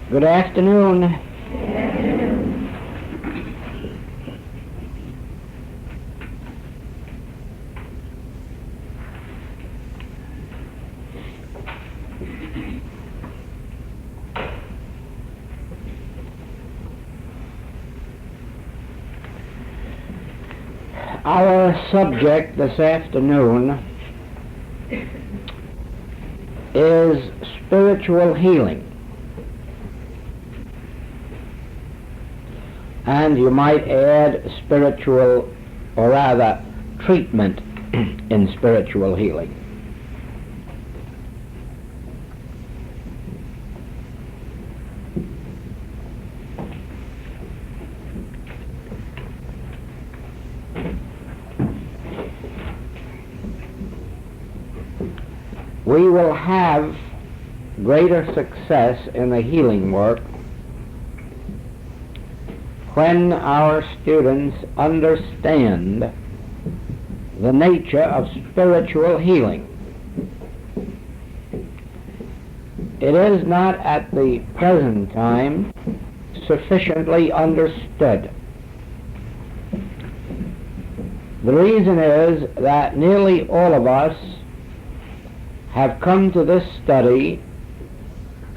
Good afternoon. Our subject this afternoon is spiritual healing. And you might add spiritual, or rather treatment in spiritual healing. We will have greater success in the healing work when our students understand the nature of spiritual healing. It is not at the present time sufficiently understood. The reason is that nearly all of us have come to this study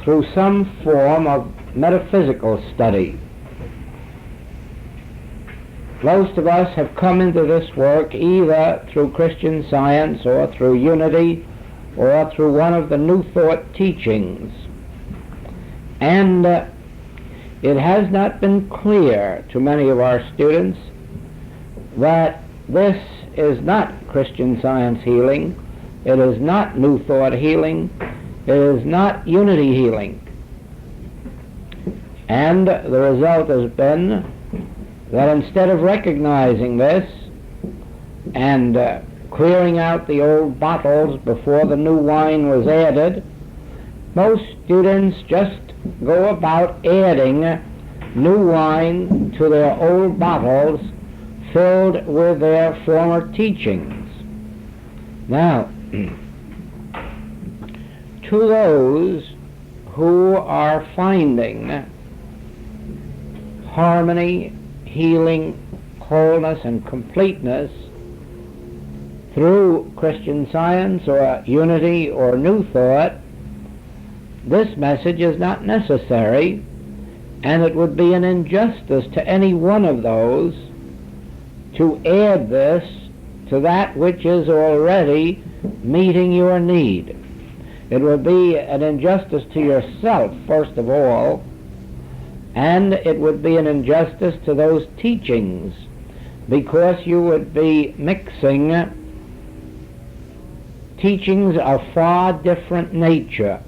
through some form of metaphysical study. Most of us have come into this work either through Christian Science or through Unity or through one of the New Thought teachings. And it has not been clear to many of our students that this is not Christian Science healing, it is not New Thought healing, it is not Unity healing. And the result has been that instead of recognizing this and clearing out the old bottles before the new wine was added, most students just go about adding new wine to their old bottles filled with their former teachings. Now, to those who are finding harmony, healing, wholeness, and completeness through Christian Science or Unity or New Thought, this message is not necessary, and it would be an injustice to any one of those to add this to that which is already meeting your need. It would be an injustice to yourself, first of all, and it would be an injustice to those teachings, because you would be mixing teachings of far different nature,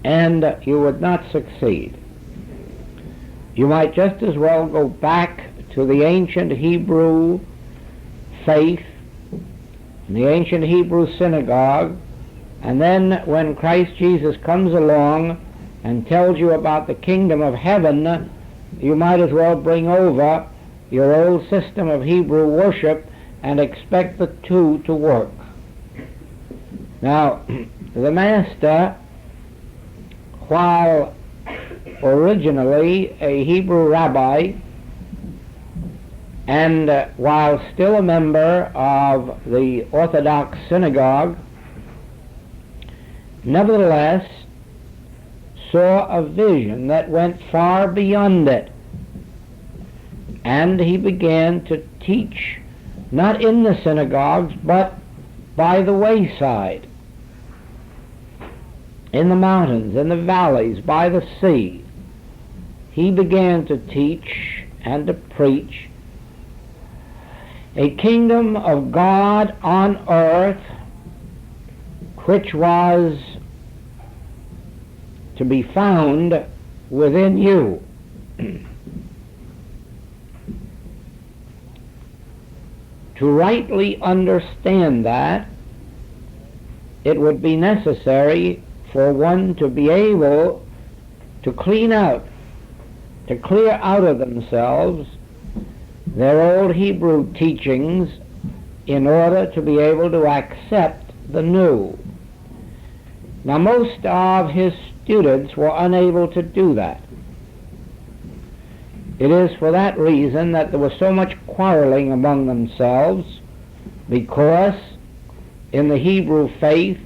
and you would not succeed. You might just as well go back to the ancient Hebrew faith, the ancient Hebrew synagogue, and then when Christ Jesus comes along and tells you about the kingdom of heaven, you might as well bring over your old system of Hebrew worship and expect the two to work. Now, the Master, while originally a Hebrew rabbi, and while still a member of the Orthodox synagogue, nevertheless saw a vision that went far beyond it. And he began to teach, not in the synagogues, but by the wayside, in the mountains, in the valleys, by the sea. He began to teach and to preach a kingdom of God on earth, which was to be found within you. To rightly understand that, it would be necessary for one to be able to clear out of themselves their old Hebrew teachings in order to be able to accept the new. Now, most of his students were unable to do that. It is for that reason that there was so much quarreling among themselves, because in the Hebrew faith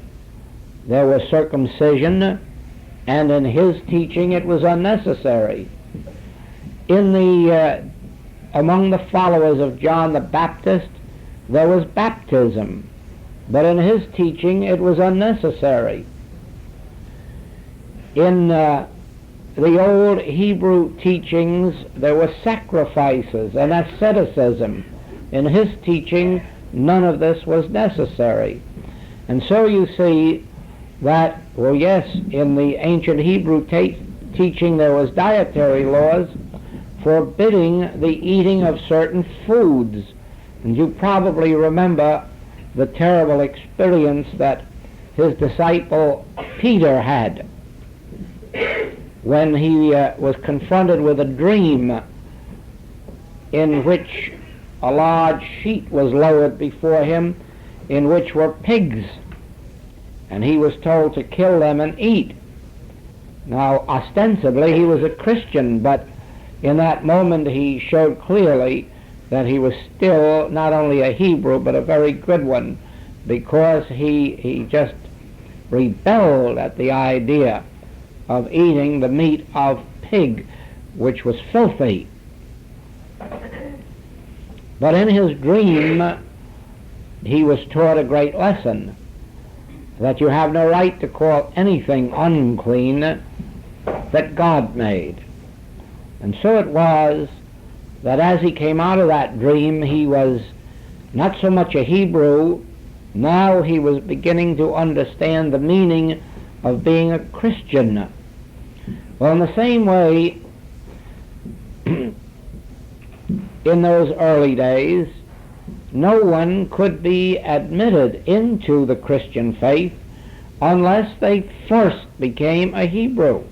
there was circumcision, and in his teaching it was unnecessary. Among the followers of John the Baptist there was baptism, but in his teaching it was unnecessary. In the old Hebrew teachings there were sacrifices and asceticism. In his teaching none of this was necessary. And so you see that, well, yes, in the ancient Hebrew teaching there was dietary laws forbidding the eating of certain foods. And you probably remember the terrible experience that his disciple Peter had when he was confronted with a dream in which a large sheet was lowered before him, in which were pigs, and he was told to kill them and eat. Now, ostensibly he was a Christian, but in that moment he showed clearly that he was still not only a Hebrew but a very good one, because he just rebelled at the idea of eating the meat of pig, which was filthy. But in his dream he was taught a great lesson, that you have no right to call anything unclean that God made. And so it was that as he came out of that dream, he was not so much a Hebrew, now he was beginning to understand the meaning of being a Christian. Well, in the same way, in those early days, no one could be admitted into the Christian faith unless they first became a Hebrew.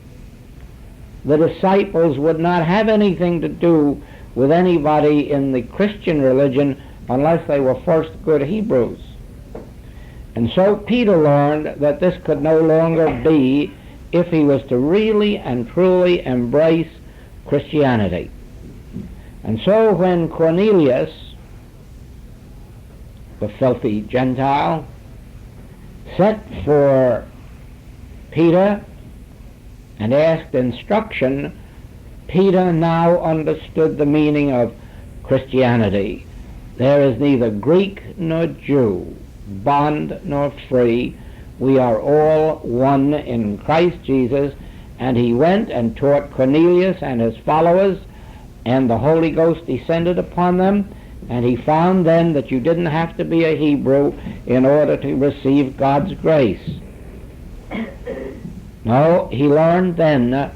The disciples would not have anything to do with anybody in the Christian religion unless they were first good Hebrews. And so Peter learned that this could no longer be if he was to really and truly embrace Christianity. And so when Cornelius, the filthy Gentile, sent for Peter and asked instruction, Peter now understood the meaning of Christianity. There is neither Greek nor Jew, bond nor free. We are all one in Christ Jesus. And he went and taught Cornelius and his followers, and the Holy Ghost descended upon them, and he found then that you didn't have to be a Hebrew in order to receive God's grace. No, he learned then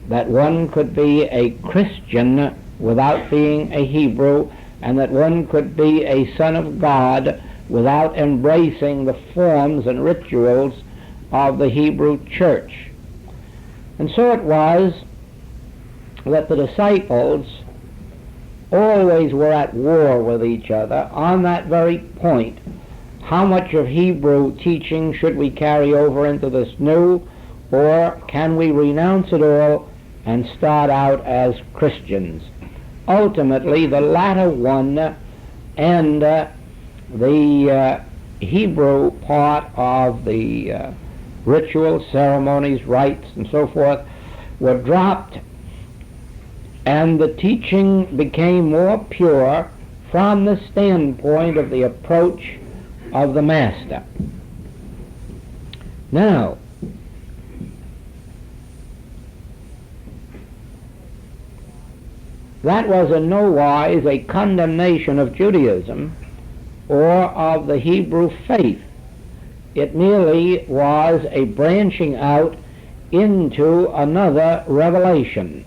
that one could be a Christian without being a Hebrew, and that one could be a son of God without embracing the forms and rituals of the Hebrew church. And so it was that the disciples always were at war with each other on that very point. How much of Hebrew teaching should we carry over into this new, or can we renounce it all and start out as Christians? Ultimately, the latter one and the Hebrew part of the rituals, ceremonies, rites, and so forth were dropped, and the teaching became more pure from the standpoint of the approach of the Master. Now, that was in no wise a condemnation of Judaism or of the Hebrew faith. It merely was a branching out into another revelation.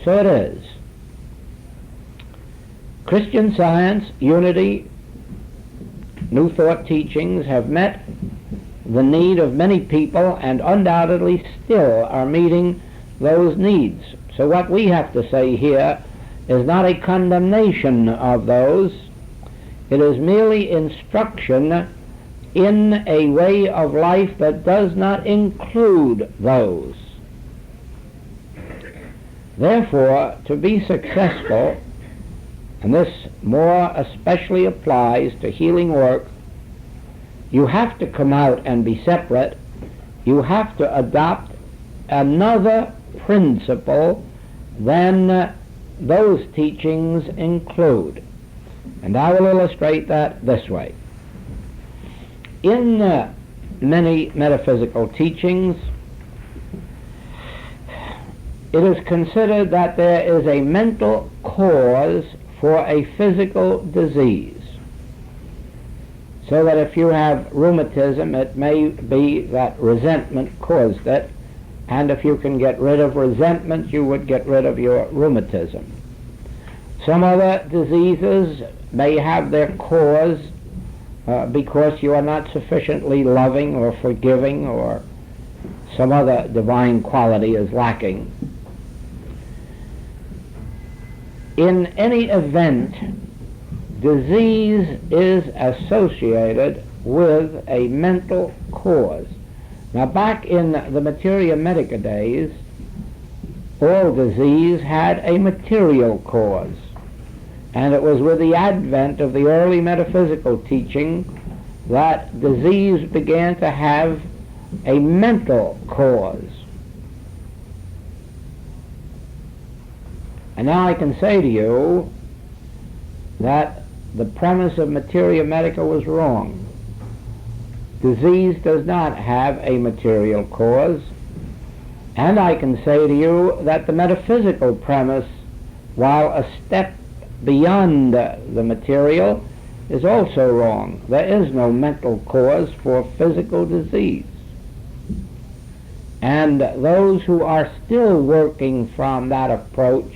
So it is. Christian Science, unity, New Thought teachings have met the need of many people, and undoubtedly still are meeting those needs. So what we have to say here is not a condemnation of those. It is merely instruction in a way of life that does not include those. Therefore, to be successful, and this more especially applies to healing work, you have to come out and be separate. You have to adopt another principle than those teachings include. And I will illustrate that this way. In many metaphysical teachings, it is considered that there is a mental cause for a physical disease. So that if you have rheumatism, it may be that resentment caused it, and if you can get rid of resentment, you would get rid of your rheumatism. Some other diseases may have their cause because you are not sufficiently loving or forgiving, or some other divine quality is lacking. In any event, disease is associated with a mental cause. Now, back in the Materia Medica days, all disease had a material cause. And it was with the advent of the early metaphysical teaching that disease began to have a mental cause. And now I can say to you that the premise of Materia Medica was wrong. Disease does not have a material cause. And I can say to you that the metaphysical premise, while a step beyond the material, is also wrong. There is no mental cause for physical disease. And those who are still working from that approach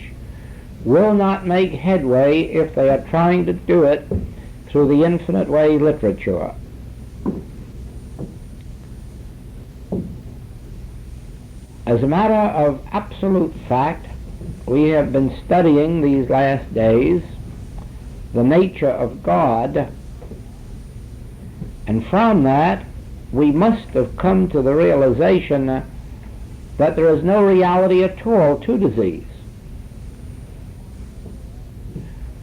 will not make headway if they are trying to do it through the infinite way literature. As a matter of absolute fact, we have been studying these last days the nature of God, and from that we must have come to the realization that there is no reality at all to disease.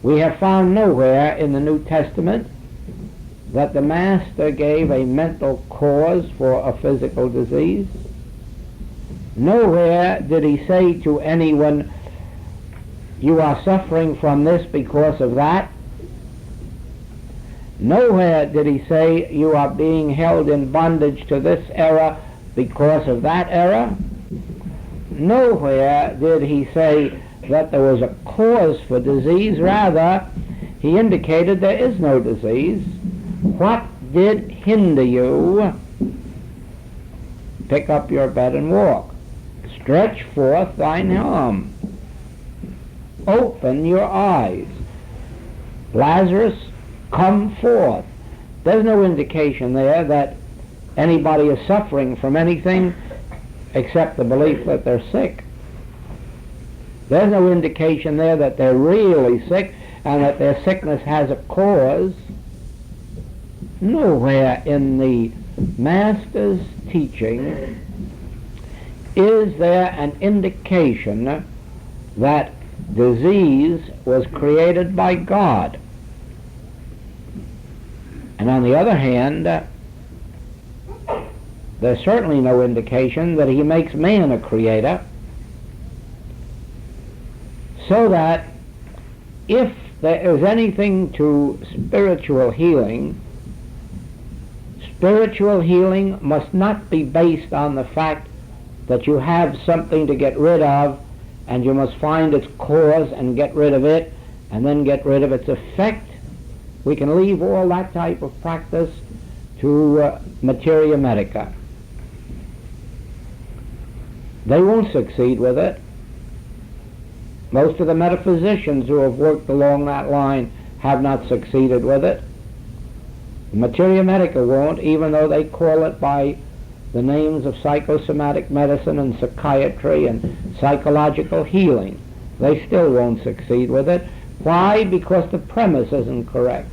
We have found nowhere in the New Testament that the Master gave a mental cause for a physical disease. Nowhere did he say to anyone, you are suffering from this because of that. Nowhere did he say you are being held in bondage to this error because of that error. Nowhere did he say that there was a cause for disease. Rather, he indicated there is no disease. What did hinder you? Pick up your bed and walk. Stretch forth thine arm. Open your eyes. Lazarus, come forth. There's no indication there that anybody is suffering from anything except the belief that they're sick. There's no indication there that they're really sick and that their sickness has a cause. Nowhere in the Master's teaching is there an indication that disease was created by God. And on the other hand, there's certainly no indication that he makes man a creator. So that if there is anything to spiritual healing must not be based on the fact that you have something to get rid of and you must find its cause and get rid of it and then get rid of its effect. We can leave all that type of practice to Materia Medica. They won't succeed with it. Most of the metaphysicians who have worked along that line have not succeeded with it. Materia Medica won't, even though they call it by the names of psychosomatic medicine and psychiatry and psychological healing. They still won't succeed with it. Why? Because the premise isn't correct.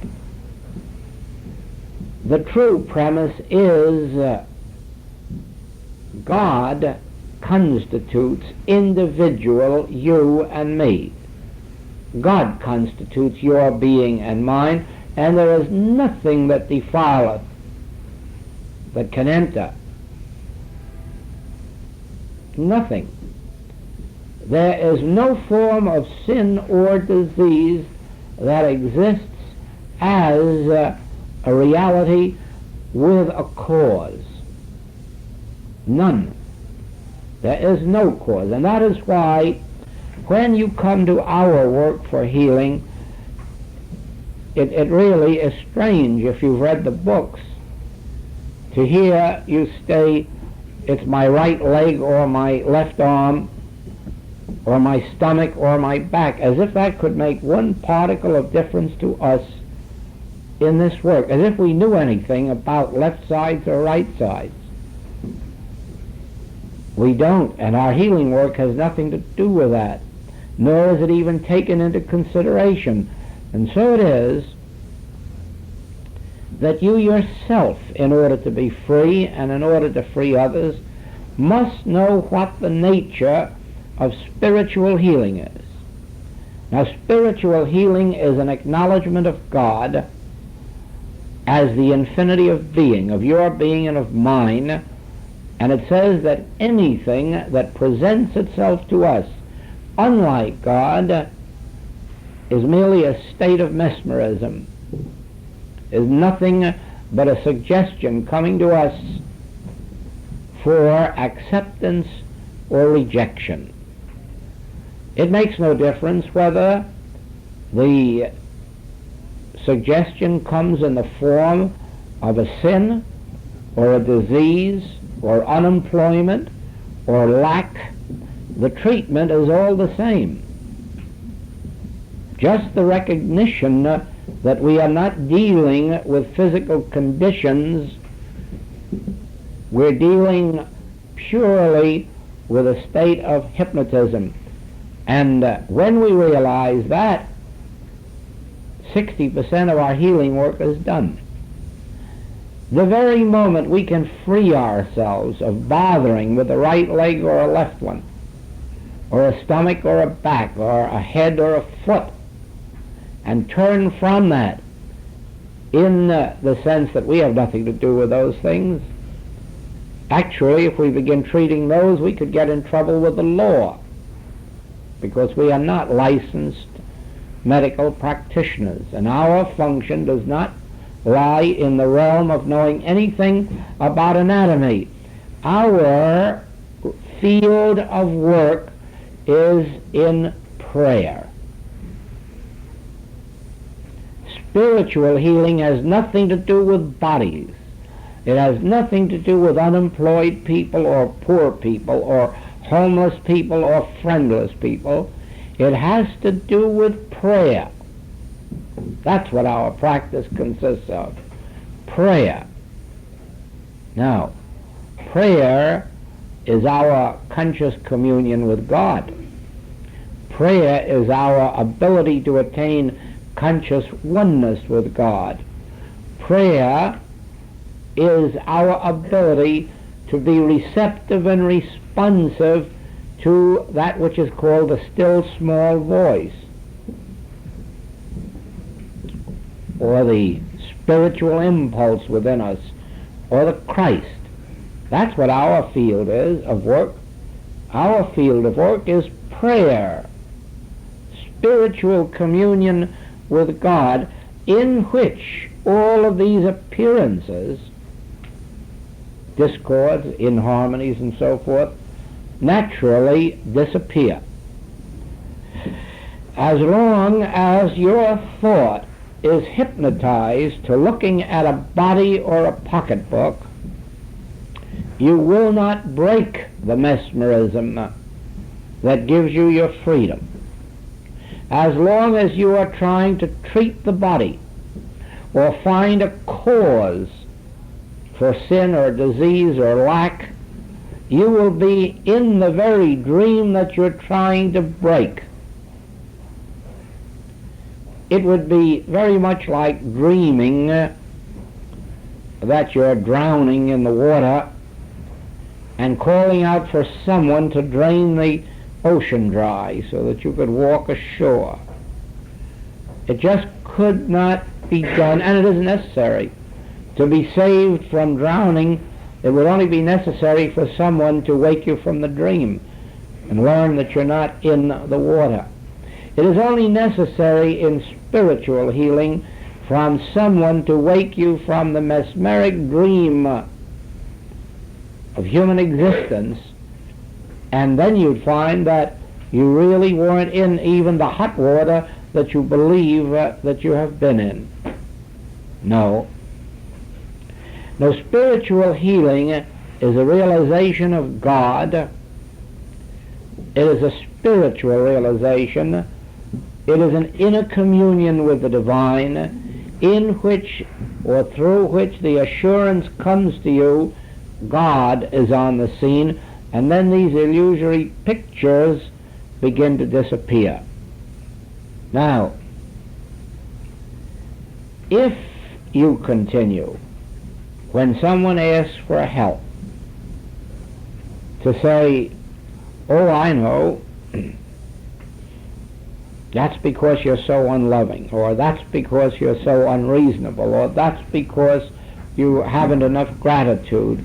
The true premise is God constitutes individual you and me. God constitutes your being and mine, and there is nothing that defileth, that can enter. Nothing. There is no form of sin or disease that exists as a reality with a cause. None. There is no cause. And that is why when you come to our work for healing, it really is strange, if you've read the books, to hear you say, it's my right leg or my left arm or my stomach or my back, as if that could make one particle of difference to us in this work, as if we knew anything about left sides or right sides. We don't, and our healing work has nothing to do with that, nor is it even taken into consideration. And so it is that you yourself, in order to be free and in order to free others, must know what the nature of spiritual healing is. Now, spiritual healing is an acknowledgement of God as the infinity of being, of your being and of mine, and it says that anything that presents itself to us unlike God is merely a state of mesmerism, is nothing but a suggestion coming to us for acceptance or rejection. It makes no difference whether the suggestion comes in the form of a sin or a disease or unemployment or lack. The treatment is all the same. Just the recognition that we are not dealing with physical conditions, we're dealing purely with a state of hypnotism. And when we realize that, 60% of our healing work is done. The very moment we can free ourselves of bothering with a right leg or a left one, or a stomach or a back, or a head or a foot, and turn from that in the sense that we have nothing to do with those things. Actually, if we begin treating those, we could get in trouble with the law, because we are not licensed medical practitioners, and our function does not lie in the realm of knowing anything about anatomy. Our field of work is in prayer. Spiritual healing has nothing to do with bodies. It has nothing to do with unemployed people or poor people or homeless people or friendless people. It has to do with prayer. That's what our practice consists of. Prayer. Now, prayer is our conscious communion with God. Prayer is our ability to attain conscious oneness with God. Prayer is our ability to be receptive and responsive to that which is called the still small voice, or the spiritual impulse within us, or the Christ. That's what our field is of work. Our field of work is prayer, spiritual communion with God, in which all of these appearances, discords, inharmonies, and so forth, naturally disappear. As long as your thought is hypnotized to looking at a body or a pocketbook, you will not break the mesmerism that gives you your freedom. As long as you are trying to treat the body or find a cause for sin or disease or lack, you will be in the very dream that you're trying to break. It would be very much like dreaming that you're drowning in the water and calling out for someone to drain the ocean dry so that you could walk ashore. It just could not be done, and it isn't necessary. To be saved from drowning, it would only be necessary for someone to wake you from the dream and learn that you're not in the water. It is only necessary in spiritual healing from someone to wake you from the mesmeric dream of human existence, and then you'd find that you really weren't in even the hot water that you believe that you have been in. No. No, spiritual healing is a realization of God. It is a spiritual realization. It is an inner communion with the divine, in which or through which the assurance comes to you God is on the scene, and then these illusory pictures begin to disappear. Now, if you continue, when someone asks for help, to say, oh, I know, that's because you're so unloving, or that's because you're so unreasonable, or that's because you haven't enough gratitude,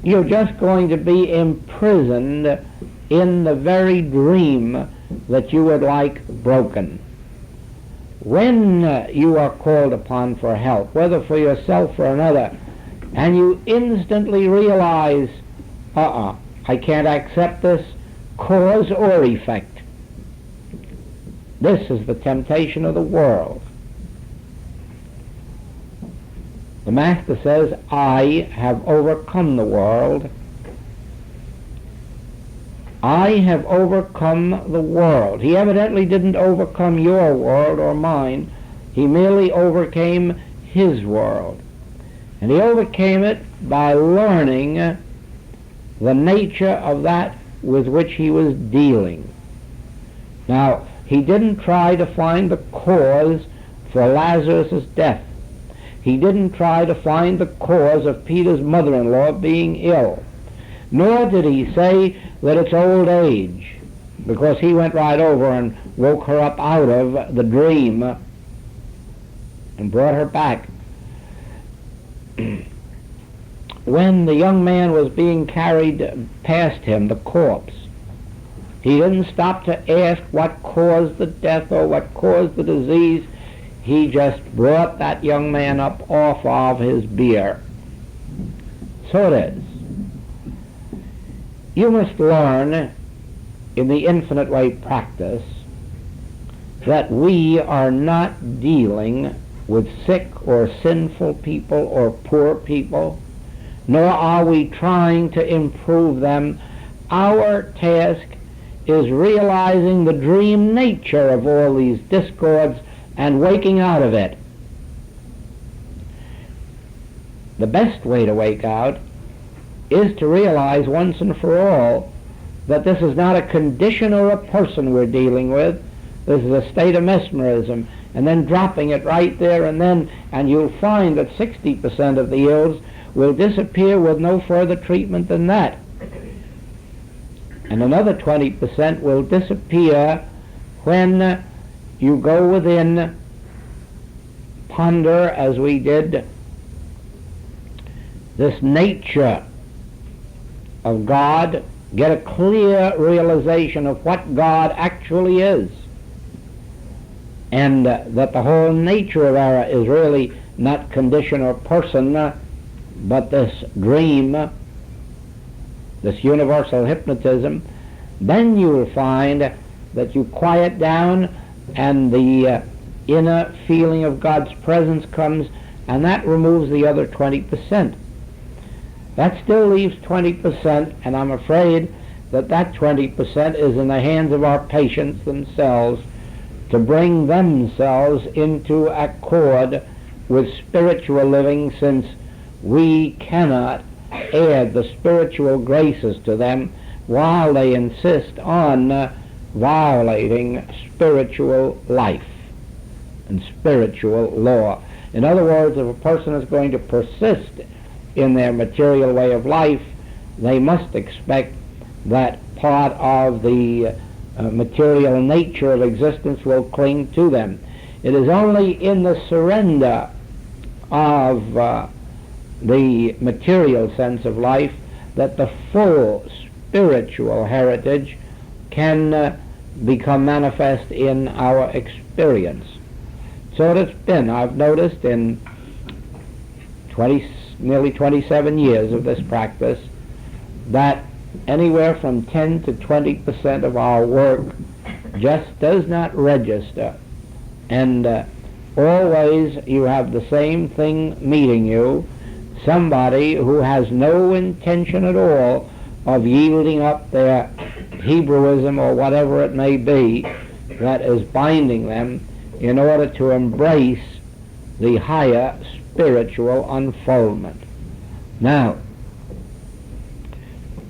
you're just going to be imprisoned in the very dream that you would like broken. When you are called upon for help, whether for yourself or another, and you instantly realize, I can't accept this, cause or effect. This is the temptation of the world. The Master says, I have overcome the world. I have overcome the world. He evidently didn't overcome your world or mine. He merely overcame his world. And he overcame it by learning the nature of that with which he was dealing. Now, he didn't try to find the cause for Lazarus' death. He didn't try to find the cause of Peter's mother-in-law being ill. Nor did he say that it's old age, because he went right over and woke her up out of the dream and brought her back. When the young man was being carried past him, the corpse, he didn't stop to ask what caused the death or what caused the disease. He just brought that young man up off of his bier. So it is. You must learn in the infinite way practice that we are not dealing with sick or sinful people or poor people, nor are we trying to improve them. Our task is realizing the dream nature of all these discords and waking out of it. The best way to wake out is to realize once and for all that this is not a condition or a person we're dealing with. This is a state of mesmerism, and then dropping it right there and then, and you'll find that 60% of the ills will disappear with no further treatment than that. And another 20% will disappear when you go within, ponder as we did, this nature of God, get a clear realization of what God actually is, and that the whole nature of error is really not condition or person, but this dream, this universal hypnotism. Then you will find that you quiet down and the inner feeling of God's presence comes, and that removes the other 20%. That still leaves 20%, and I'm afraid that that 20% is in the hands of our patients themselves to bring themselves into accord with spiritual living, since we cannot add the spiritual graces to them while they insist on violating spiritual life and spiritual law. In other words, if a person is going to persist in their material way of life, they must expect that part of the material nature of existence will cling to them. It is only in the surrender of the material sense of life that the full spiritual heritage can become manifest in our experience. So it has been, I've noticed in nearly 27 years of this practice, that anywhere from 10 to 20% of our work just does not register. And always you have the same thing meeting you, somebody who has no intention at all of yielding up their Hebrewism or whatever it may be that is binding them in order to embrace the higher spiritual unfoldment. Now,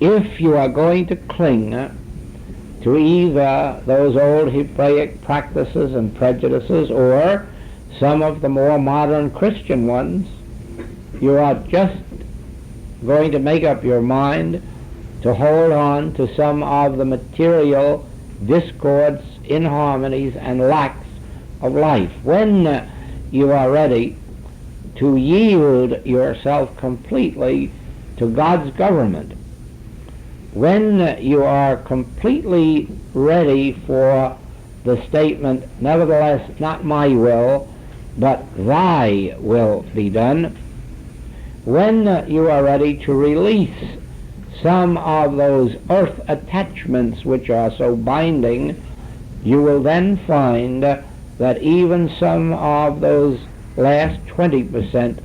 if you are going to cling to either those old Hebraic practices and prejudices or some of the more modern Christian ones, you are just going to make up your mind to hold on to some of the material discords, inharmonies, and lacks of life. When you are ready to yield yourself completely to God's government, when you are completely ready for the statement, nevertheless, not my will, but thy will be done, when you are ready to release some of those earth attachments which are so binding, you will then find that even some of those last 20%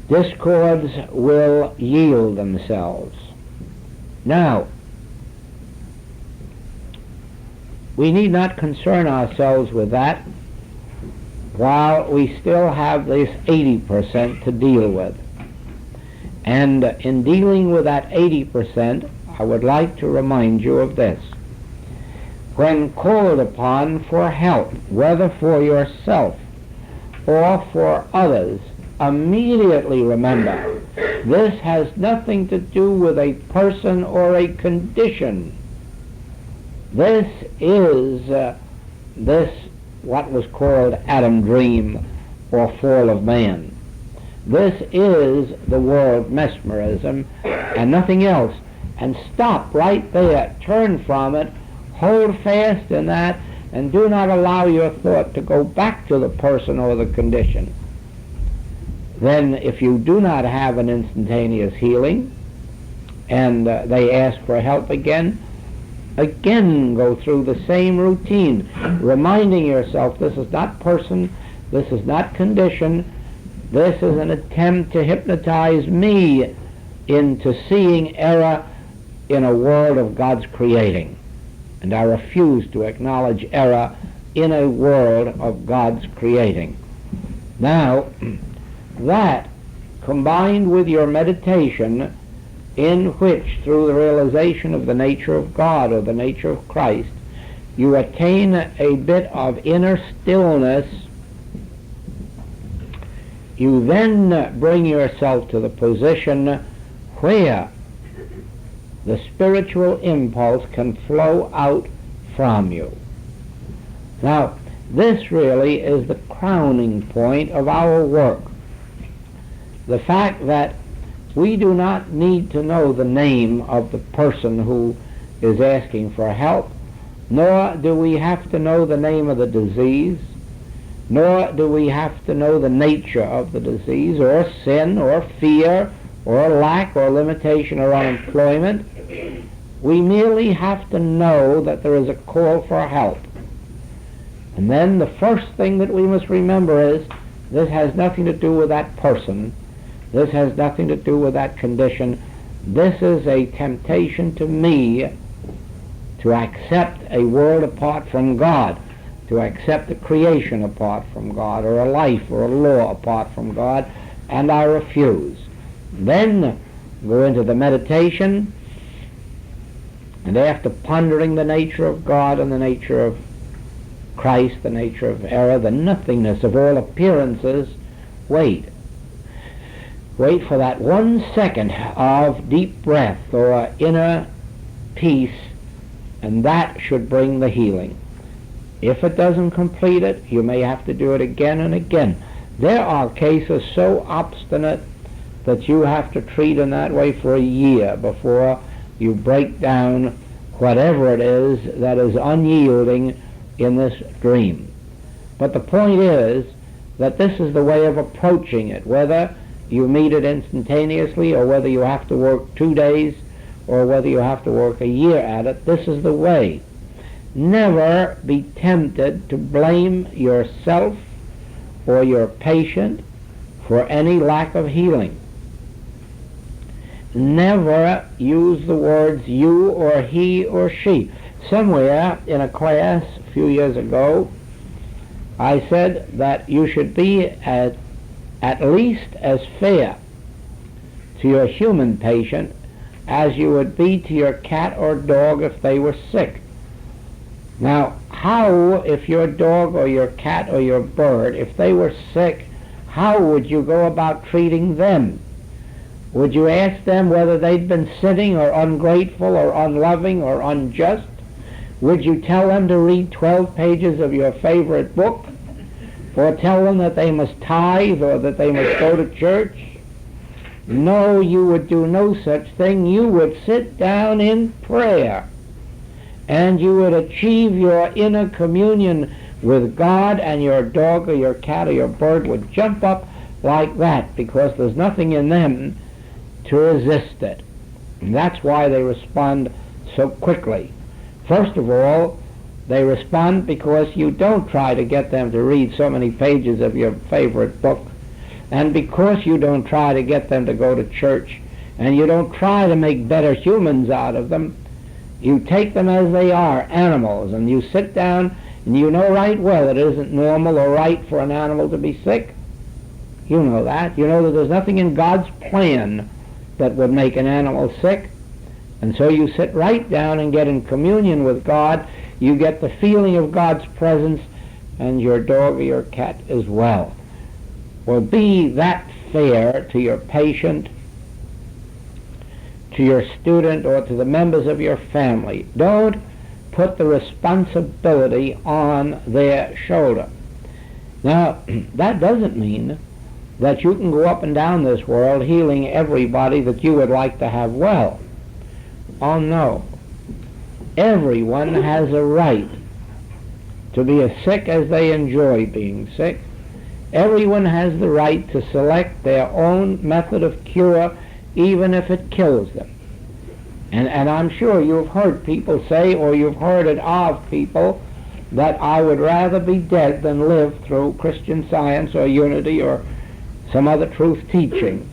discords will yield themselves. Now, we need not concern ourselves with that while we still have this 80% to deal with. And in dealing with that 80%, I would like to remind you of this. When called upon for help, whether for yourself or for others, immediately remember, this has nothing to do with a person or a condition. This is what was called Adam dream or fall of man. This is the world mesmerism and nothing else. And stop right there. Turn from it. Hold fast in that, and do not allow your thought to go back to the person or the condition. Then if you do not have an instantaneous healing and they ask for help again go through the same routine, reminding yourself this is not person, this is not condition, this is an attempt to hypnotize me into seeing error in a world of God's creating. And I refuse to acknowledge error in a world of God's creating. Now, that, combined with your meditation, in which, through the realization of the nature of God or the nature of Christ, you attain a bit of inner stillness, you then bring yourself to the position where the spiritual impulse can flow out from you. Now, this really is the crowning point of our work. The fact that we do not need to know the name of the person who is asking for help, nor do we have to know the name of the disease, nor do we have to know the nature of the disease, or sin, or fear, or lack, or limitation, or unemployment. We merely have to know that there is a call for help. And then the first thing that we must remember is this has nothing to do with that person. This has nothing to do with that condition. This is a temptation to me to accept a world apart from God, to accept a creation apart from God, or a life or a law apart from God, and I refuse. Then go into the meditation, and after pondering the nature of God and the nature of Christ, the nature of error, the nothingness of all appearances, wait. Wait for that 1 second of deep breath or inner peace, and that should bring the healing. If it doesn't complete it, you may have to do it again and again. There are cases so obstinate that you have to treat in that way for a year before you break down whatever it is that is unyielding in this dream. But the point is that this is the way of approaching it, whether you meet it instantaneously or whether you have to work 2 days or whether you have to work a year at it. This is the way. Never be tempted to blame yourself or your patient for any lack of healing. Never use the words you or he or she. Somewhere in a class a few years ago, I said that you should be at least as fair to your human patient as you would be to your cat or dog if they were sick. Now, how, if your dog or your cat or your bird, if they were sick, how would you go about treating them? Would you ask them whether they'd been sinning or ungrateful or unloving or unjust? Would you tell them to read 12 pages of your favorite book? Or tell them that they must tithe or that they must go to church? No, you would do no such thing. You would sit down in prayer, and you would achieve your inner communion with God, and your dog or your cat or your bird would jump up like that because there's nothing in them to resist it. And that's why they respond so quickly. First of all, they respond because you don't try to get them to read so many pages of your favorite book, and because you don't try to get them to go to church, and you don't try to make better humans out of them. You take them as they are, animals, and you sit down and you know right well it isn't normal or right for an animal to be sick. You know that. You know that there's nothing in God's plan that would make an animal sick. And so you sit right down and get in communion with God. You get the feeling of God's presence, and your dog or your cat as well. Well, be that fair to your patient, to your student, or to the members of your family. Don't put the responsibility on their shoulder. Now, that doesn't mean that you can go up and down this world healing everybody that you would like to have well. Oh no. Everyone has a right to be as sick as they enjoy being sick. Everyone has the right to select their own method of cure, even if it kills them. And I'm sure you've heard people say, or you've heard it of people, that I would rather be dead than live through Christian Science or Unity or some other truth teaching.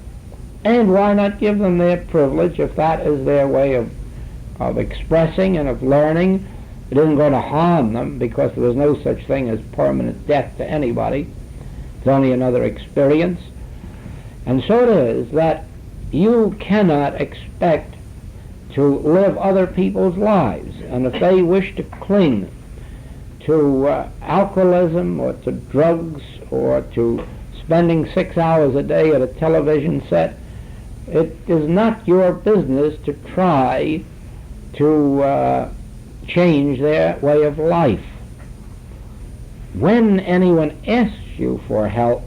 And why not give them their privilege if that is their way of expressing and of learning? It isn't going to harm them, because there is no such thing as permanent death to anybody. It's only another experience. And so it is that you cannot expect to live other people's lives. And if they wish to cling to alcoholism or to drugs or to spending 6 hours a day at a television set, it is not your business to try to change their way of life. When anyone asks you for help,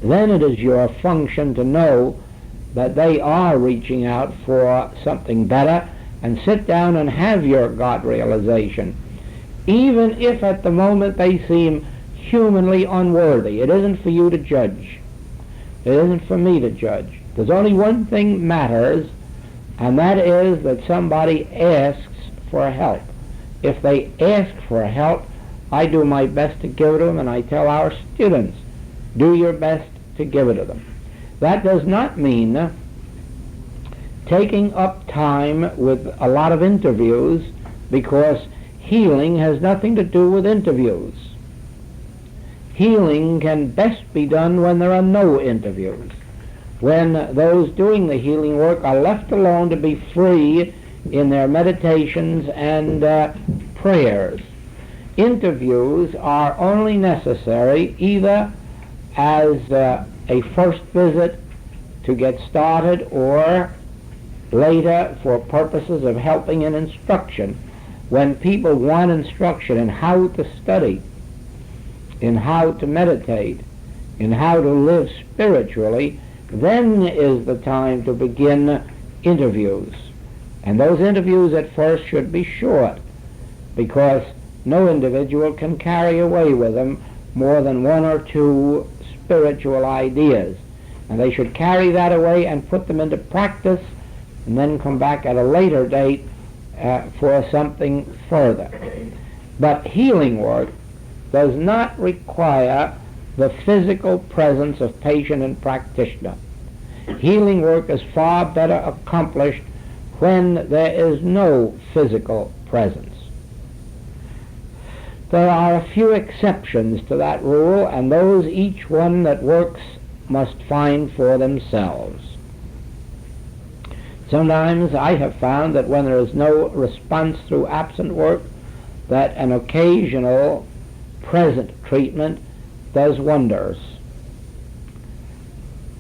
then it is your function to know that they are reaching out for something better, and sit down and have your God realization, even if at the moment they seem humanly unworthy. It isn't for you to judge. It isn't for me to judge. There's only one thing matters, and that is that somebody asks for help. If they ask for help, I do my best to give it to them, and I tell our students, do your best to give it to them. That does not mean taking up time with a lot of interviews, because healing has nothing to do with interviews. Healing can best be done when there are no interviews, when those doing the healing work are left alone to be free in their meditations and prayers. interviews are only necessary either as a first visit to get started, or later for purposes of helping in instruction. When people want instruction in how to study, in how to meditate, in how to live spiritually, then is the time to begin interviews. And those interviews at first should be short, because no individual can carry away with them more than one or two spiritual ideas. And they should carry that away and put them into practice, and then come back at a later date for something further. But healing work does not require the physical presence of patient and practitioner. Healing work is far better accomplished when there is no physical presence. There are a few exceptions to that rule, and those each one that works must find for themselves. Sometimes I have found that when there is no response through absent work, that an occasional present treatment does wonders.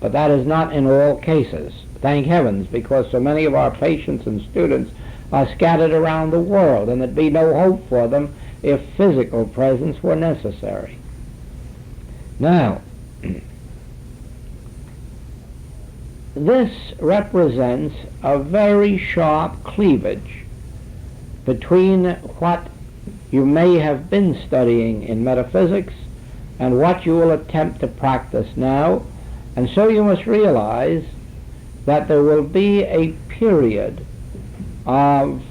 But that is not in all cases. Thank heavens, because so many of our patients and students are scattered around the world, and there'd be no hope for them if physical presence were necessary. Now, this represents a very sharp cleavage between what you may have been studying in metaphysics and what you will attempt to practice now. And so you must realize that there will be a period of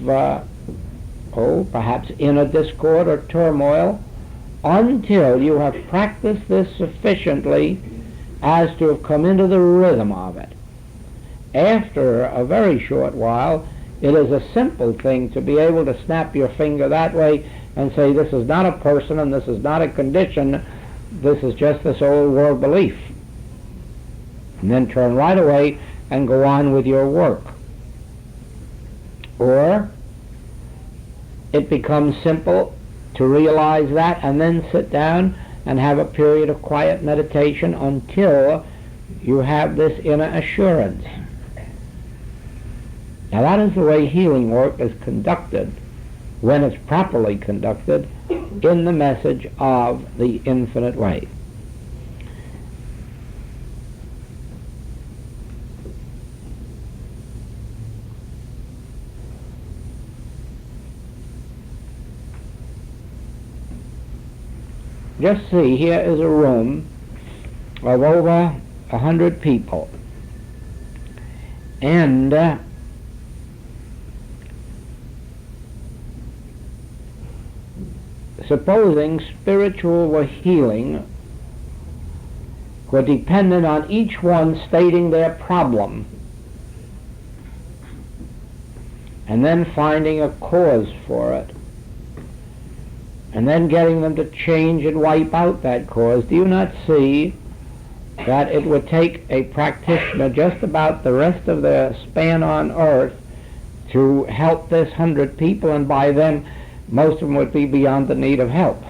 perhaps inner discord or turmoil until you have practiced this sufficiently as to have come into the rhythm of it. After a very short while, it is a simple thing to be able to snap your finger that way and say, this is not a person and this is not a condition, this is just this old world belief. And then turn right away and go on with your work. Or it becomes simple to realize that and then sit down and have a period of quiet meditation until you have this inner assurance. Now that is the way healing work is conducted when it's properly conducted in the message of the infinite way. Just see, here is a room of over 100 people, and supposing spiritual healing were dependent on each one stating their problem and then finding a cause for it, and then getting them to change and wipe out that cause, do you not see that it would take a practitioner just about the rest of their span on earth to help this 100 people, and by then most of them would be beyond the need of help?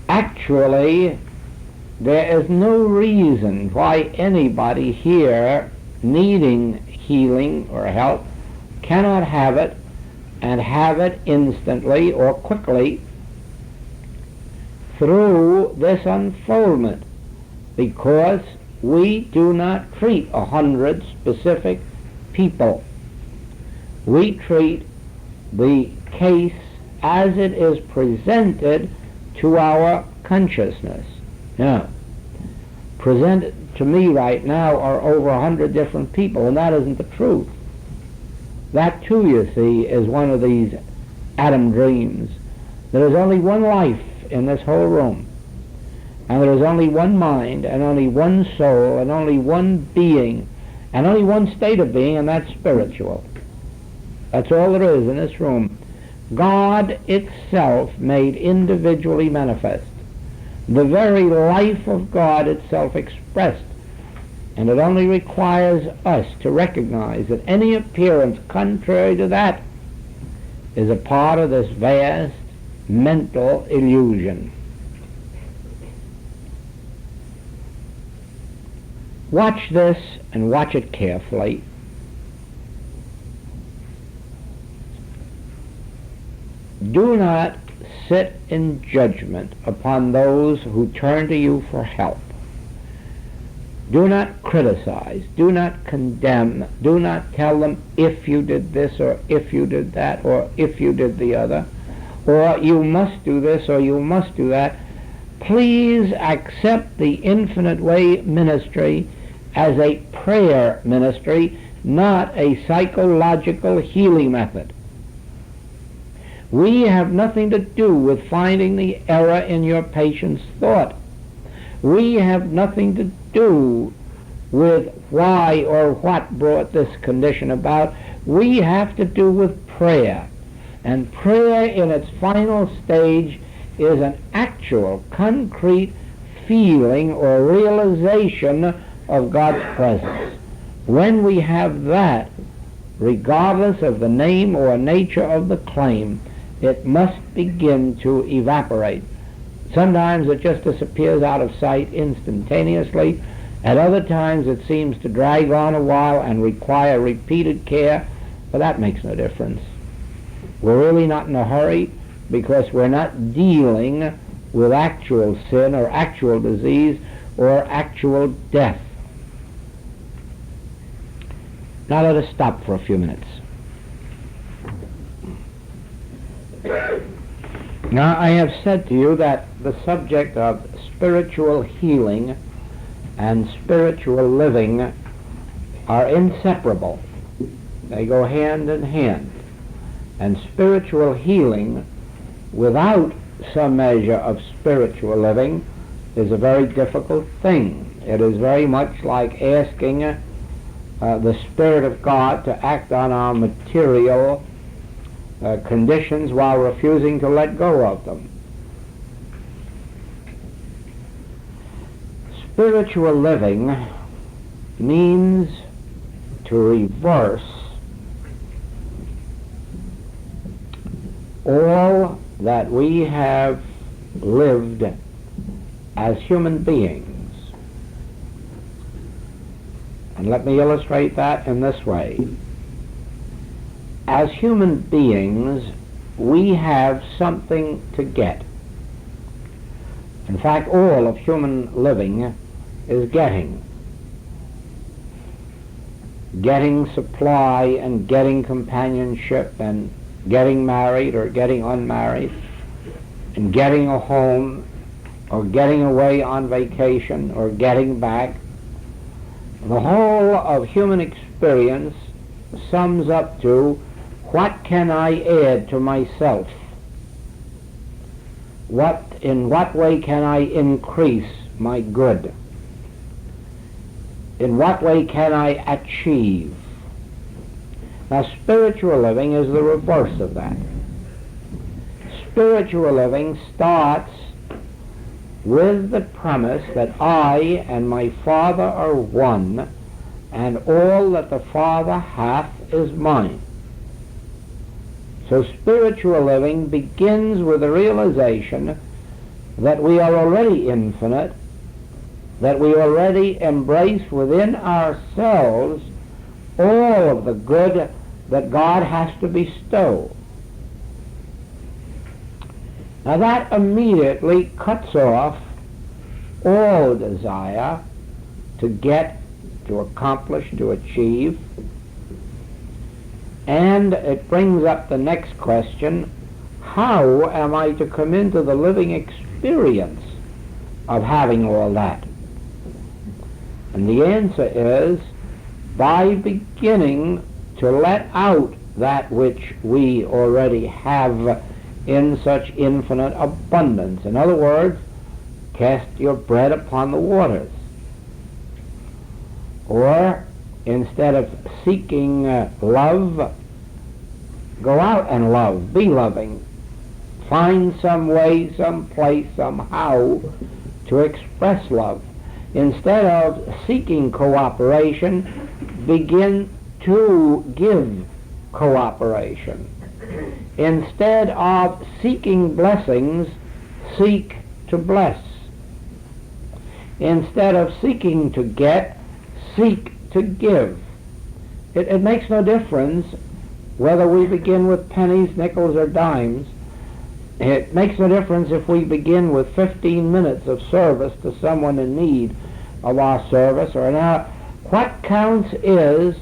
Actually, there is no reason why anybody here needing healing or help cannot have it, and have it instantly or quickly through this unfoldment, because we do not treat 100 specific people. We treat the case as it is presented to our consciousness. Now, presented to me right now are over 100 different people, and that isn't the truth. That too, you see, is one of these atom dreams. There is only one life in this whole room, and there is only one mind, and only one soul, and only one being, and only one state of being, and that's spiritual. That's all there is in this room. God itself made individually manifest. The very life of God itself expressed. And it only requires us to recognize that any appearance contrary to that is a part of this vast mental illusion. Watch this and watch it carefully. Do not sit in judgment upon those who turn to you for help. Do not criticize. Do not condemn. Do not tell them if you did this or if you did that or if you did the other, or you must do this or you must do that. Please accept the Infinite Way ministry as a prayer ministry, not a psychological healing method. We have nothing to do with finding the error in your patient's thought. We have nothing to do with why or what brought this condition about. We have to do with prayer. And prayer in its final stage is an actual, concrete feeling or realization of God's presence. When we have that, regardless of the name or nature of the claim, it must begin to evaporate. Sometimes it just disappears out of sight instantaneously. At other times it seems to drag on a while and require repeated care, but that makes no difference. We're really not in a hurry because we're not dealing with actual sin or actual disease or actual death. Now let us stop for a few minutes. Now I have said to you that the subject of spiritual healing and spiritual living are inseparable. They go hand in hand. And spiritual healing without some measure of spiritual living is a very difficult thing. It is very much like asking the Spirit of God to act on our material conditions while refusing to let go of them. Spiritual living means to reverse all that we have lived as human beings. And let me illustrate that in this way. As human beings, we have something to get. In fact, all of human living is getting. Getting supply and getting companionship and getting married or getting unmarried and getting a home or getting away on vacation or getting back. The whole of human experience sums up to, what can I add to myself? In what way can I increase my good? In what way can I achieve? Now, spiritual living is the reverse of that. Spiritual living starts with the premise that I and my Father are one, and all that the Father hath is mine. So spiritual living begins with the realization that we are already infinite, that we already embrace within ourselves all of the good that God has to bestow. Now that immediately cuts off all desire to get, to accomplish, to achieve. And it brings up the next question, how am I to come into the living experience of having all that? And the answer is by beginning to let out that which we already have in such infinite abundance. In other words, cast your bread upon the waters. Or, instead of seeking love, go out and love, be loving. Find some way, some place, somehow to express love. Instead of seeking cooperation, begin to give cooperation. Instead of seeking blessings, seek to bless. Instead of seeking to get, seek to give. It makes no difference whether we begin with pennies, nickels, or dimes. It makes no difference if we begin with 15 minutes of service to someone in need of our service or an hour. What counts is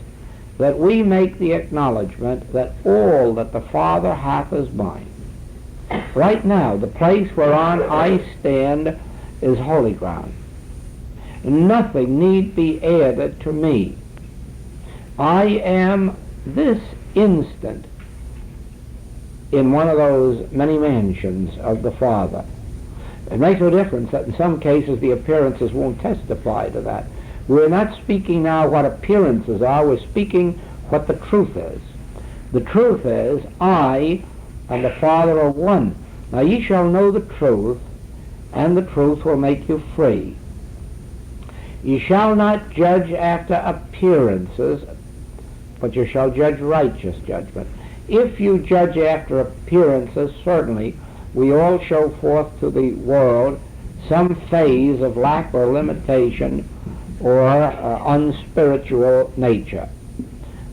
that we make the acknowledgement that all that the Father hath is mine. Right now, the place whereon I stand is holy ground. Nothing need be added to me. I am this instant in one of those many mansions of the Father. It makes no difference that in some cases the appearances won't testify to that. We're not speaking now what appearances are, we're speaking what the truth is. The truth is, I and the Father are one. Now ye shall know the truth, and the truth will make you free. Ye shall not judge after appearances, but you shall judge righteous judgment. If you judge after appearances, certainly we all show forth to the world some phase of lack or limitation or unspiritual nature.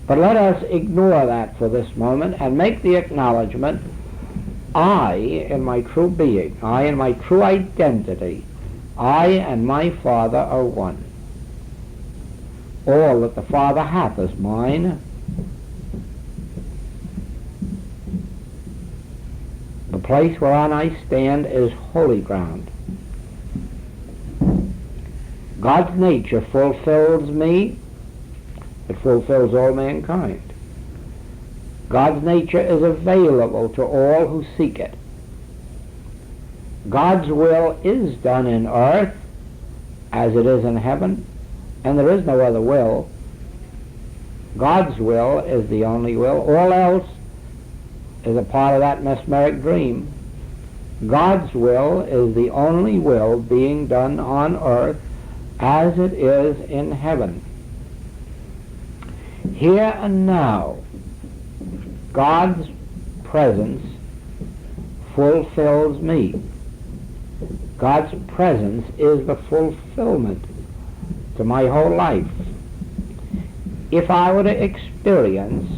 But let us ignore that for this moment and make the acknowledgement, I in my true being, I in my true identity, I and my Father are one. All that the Father hath is mine. The place whereon I stand is holy ground. God's nature fulfills me. It fulfills all mankind. God's nature is available to all who seek it. God's will is done in earth as it is in heaven, and there is no other will. God's will is the only will. All else is a part of that mesmeric dream. God's will is the only will being done on earth as it is in heaven. Here and now, God's presence fulfills me. God's presence is the fulfillment to my whole life. If I were to experience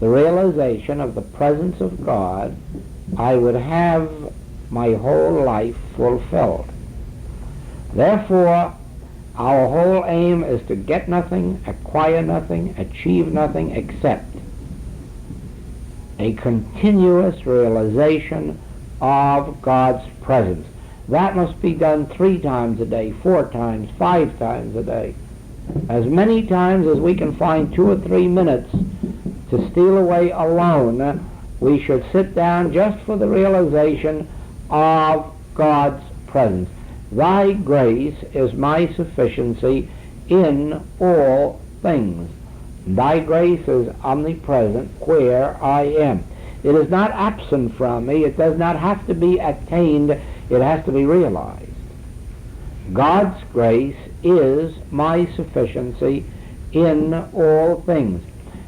the realization of the presence of God, I would have my whole life fulfilled. Therefore, our whole aim is to get nothing, acquire nothing, achieve nothing except a continuous realization of God's presence. That must be done 3 times a day, 4 times, 5 times a day. As many times as we can find 2 or 3 minutes to steal away alone, we should sit down just for the realization of God's presence. Thy grace is my sufficiency in all things. Thy grace is omnipresent where I am. It is not absent from me. It does not have to be attained. It has to be realized. God's grace is my sufficiency in all things.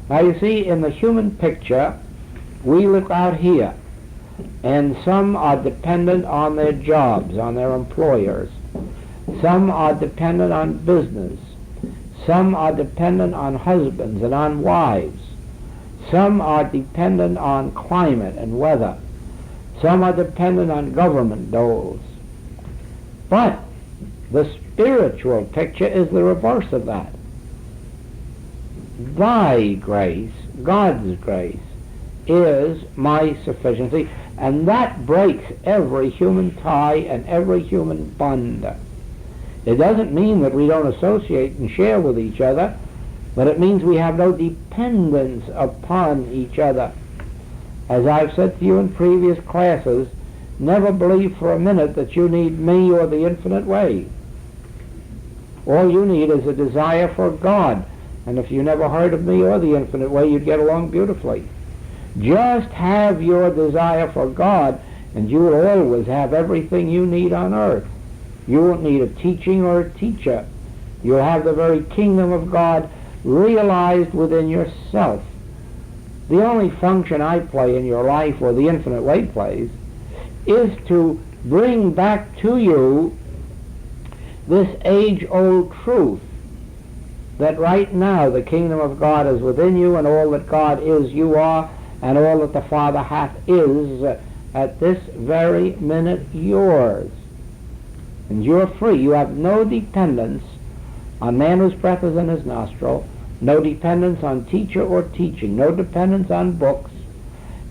Now you see, in the human picture, we look out here, and some are dependent on their jobs, on their employers. Some are dependent on business. Some are dependent on husbands and on wives. Some are dependent on climate and weather. Some are dependent on government doles. But the spiritual picture is the reverse of that. Thy grace, God's grace, is my sufficiency, and that breaks every human tie and every human bond. It doesn't mean that we don't associate and share with each other, but it means we have no dependence upon each other. As I've said to you in previous classes, never believe for a minute that you need me or the infinite way. All you need is a desire for God, and if you never heard of me or the infinite way, you'd get along beautifully. Just have your desire for God, and you will always have everything you need on earth. You won't need a teaching or a teacher. You'll have the very kingdom of God realized within yourself. The only function I play in your life, or the infinite way plays, is to bring back to you this age-old truth that right now the kingdom of God is within you, and all that God is you are, and all that the Father hath is at this very minute yours. And you're free. You have no dependence on man whose breath is in his nostril, no dependence on teacher or teaching, no dependence on books.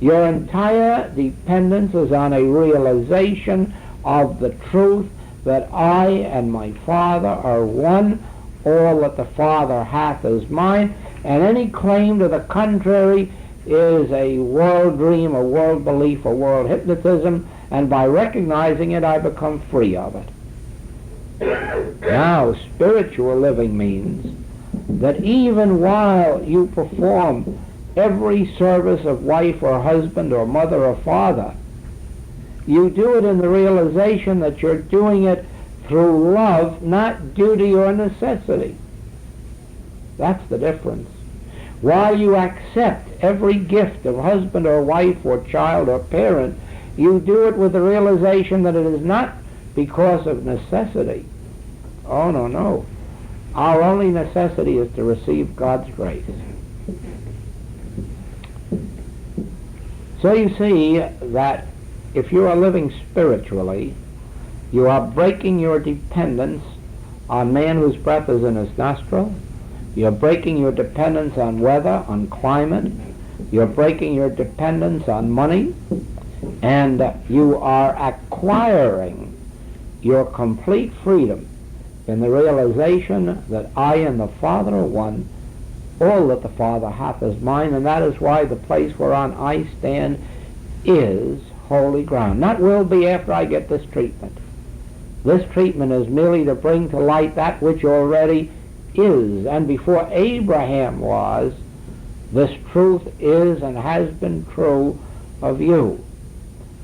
Your entire dependence is on a realization of the truth that I and my Father are one. All that the Father hath is mine, and any claim to the contrary is a world dream, a world belief, a world hypnotism, and by recognizing it I become free of it. Now, spiritual living means that even while you perform every service of wife or husband or mother or father, you do it in the realization that you're doing it through love, not duty or necessity. That's the difference. While you accept every gift of husband or wife or child or parent, you do it with the realization that it is not because of necessity. Oh, no, no. Our only necessity is to receive God's grace. So you see that if you are living spiritually, you are breaking your dependence on man whose breath is in his nostril. You're breaking your dependence on weather, on climate. You're breaking your dependence on money. And you are acquiring your complete freedom in the realization that I and the Father are one. All that the Father hath is mine, and that is why the place whereon I stand is holy ground. Not will be after I get this treatment. This treatment is merely to bring to light that which already is. And before Abraham was, this truth is and has been true of you.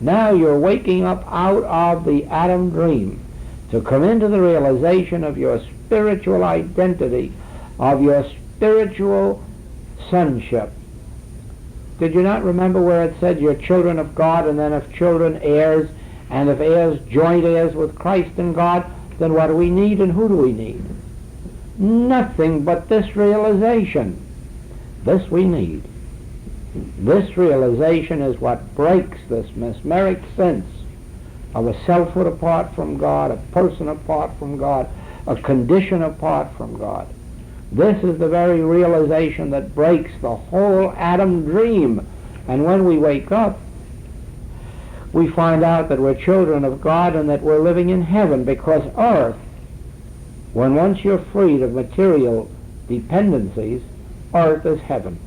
Now you're waking up out of the Adam dream to come into the realization of your spiritual identity, of your spiritual sonship. Did you not remember where it said you're children of God, and then if children, heirs, and if heirs, joint heirs with Christ and God? Then what do we need, and who do we need? Nothing but this realization. This we need. This realization is what breaks this mesmeric sense of a selfhood apart from God, a person apart from God, a condition apart from God. This is the very realization that breaks the whole Adam dream. And when we wake up, we find out that we're children of God and that we're living in heaven, because earth, when once you're freed of material dependencies, earth is heaven.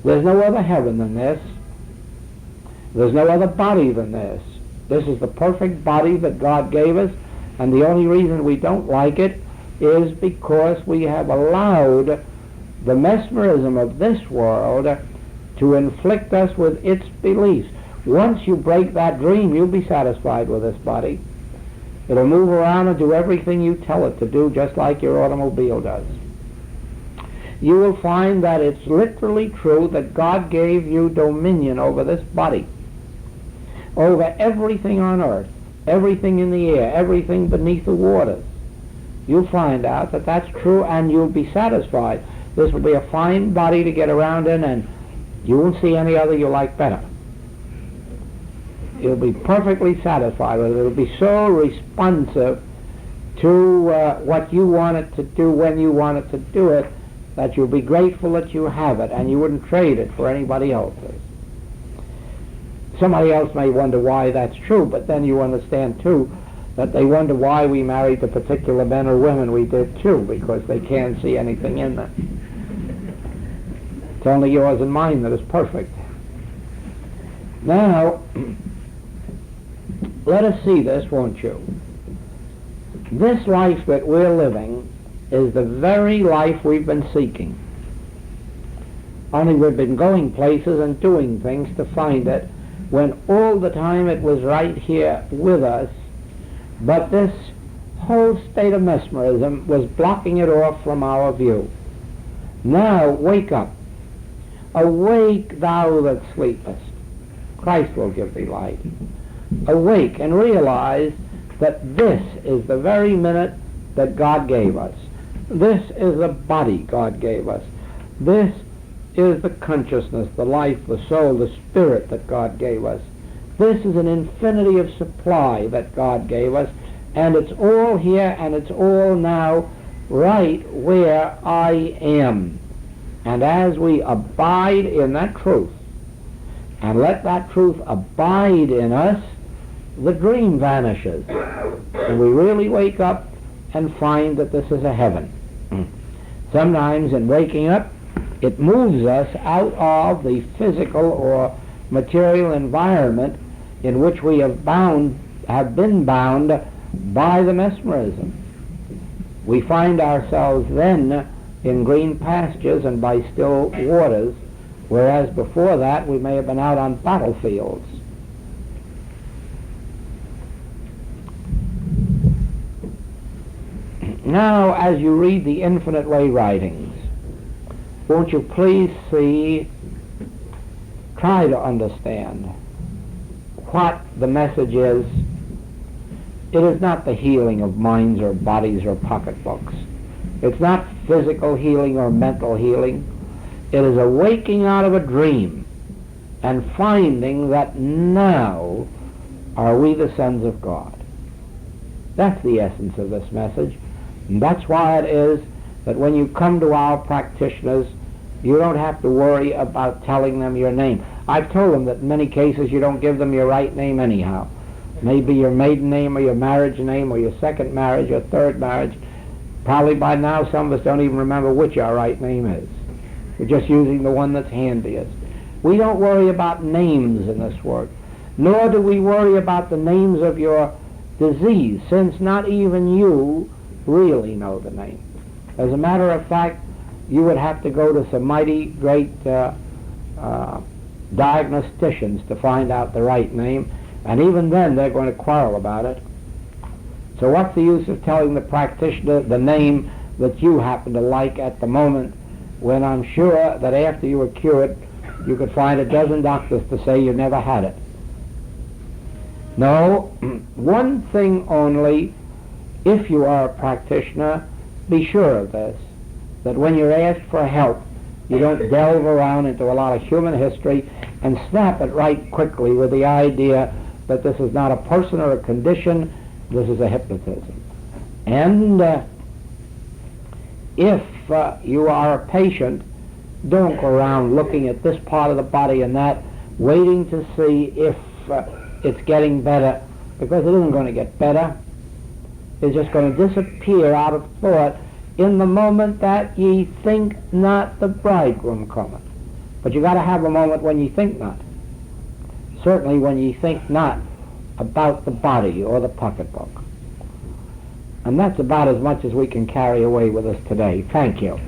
There's no other heaven than this. There's no other body than this. This is the perfect body that God gave us, and the only reason we don't like it is because we have allowed the mesmerism of this world to inflict us with its beliefs. Once you break that dream, you'll be satisfied with this body. It'll move around and do everything you tell it to do, just like your automobile does. You will find that it's literally true that God gave you dominion over this body, over everything on earth, everything in the air, everything beneath the waters. You'll find out that that's true, and you'll be satisfied. This will be a fine body to get around in, and you won't see any other you like better. You'll be perfectly satisfied with it. It'll be so responsive to what you want it to do when you want it to do it, that you'll be grateful that you have it, and you wouldn't trade it for anybody else's. Somebody else may wonder why that's true, but then you understand too that they wonder why we married the particular men or women we did too, because they can't see anything in them. It's only yours and mine that is perfect. Now, let us see this, won't you? This life that we're living is the very life we've been seeking. Only we've been going places and doing things to find it, when all the time it was right here with us, but this whole state of mesmerism was blocking it off from our view. Now, wake up. Awake, thou that sleepest. Christ will give thee light. Awake and realize that this is the very minute that God gave us. This is the body God gave us. This is the consciousness, the life, the soul, the spirit that God gave us. This is an infinity of supply that God gave us, and it's all here and it's all now right where I am. And as we abide in that truth, and let that truth abide in us, the dream vanishes. And we really wake up and find that this is a heaven. Sometimes in waking up, it moves us out of the physical or material environment in which we have been bound by the mesmerism. We find ourselves then in green pastures and by still waters, whereas before that we may have been out on battlefields. Now, as you read the Infinite Way writings, won't you please try to understand what the message is. It is not the healing of minds or bodies or pocketbooks. It's not physical healing or mental healing. It is a waking out of a dream and finding that now are we the sons of God. That's the essence of this message. And that's why it is that when you come to our practitioners, you don't have to worry about telling them your name. I've told them that in many cases you don't give them your right name anyhow. Maybe your maiden name or your marriage name or your second marriage or third marriage. Probably by now some of us don't even remember which our right name is. We're just using the one that's handiest. We don't worry about names in this work, nor do we worry about the names of your disease, since not even you really know the name. As a matter of fact, you would have to go to some mighty great diagnosticians to find out the right name, and even then they're going to quarrel about it. So what's the use of telling the practitioner the name that you happen to like at the moment, when I'm sure that after you were cured you could find a dozen doctors to say you never had it? No, one thing only, if you are a practitioner, be sure of this, that when you're asked for help, you don't delve around into a lot of human history and snap it right quickly with the idea that this is not a person or a condition, this is a hypnotism. And if you are a patient, don't go around looking at this part of the body and that, waiting to see if it's getting better, because it isn't going to get better. It's just going to disappear out of thought in the moment that ye think not the bridegroom cometh. But you got to have a moment when ye think not. Certainly when ye think not about the body or the pocketbook. And that's about as much as we can carry away with us today. Thank you.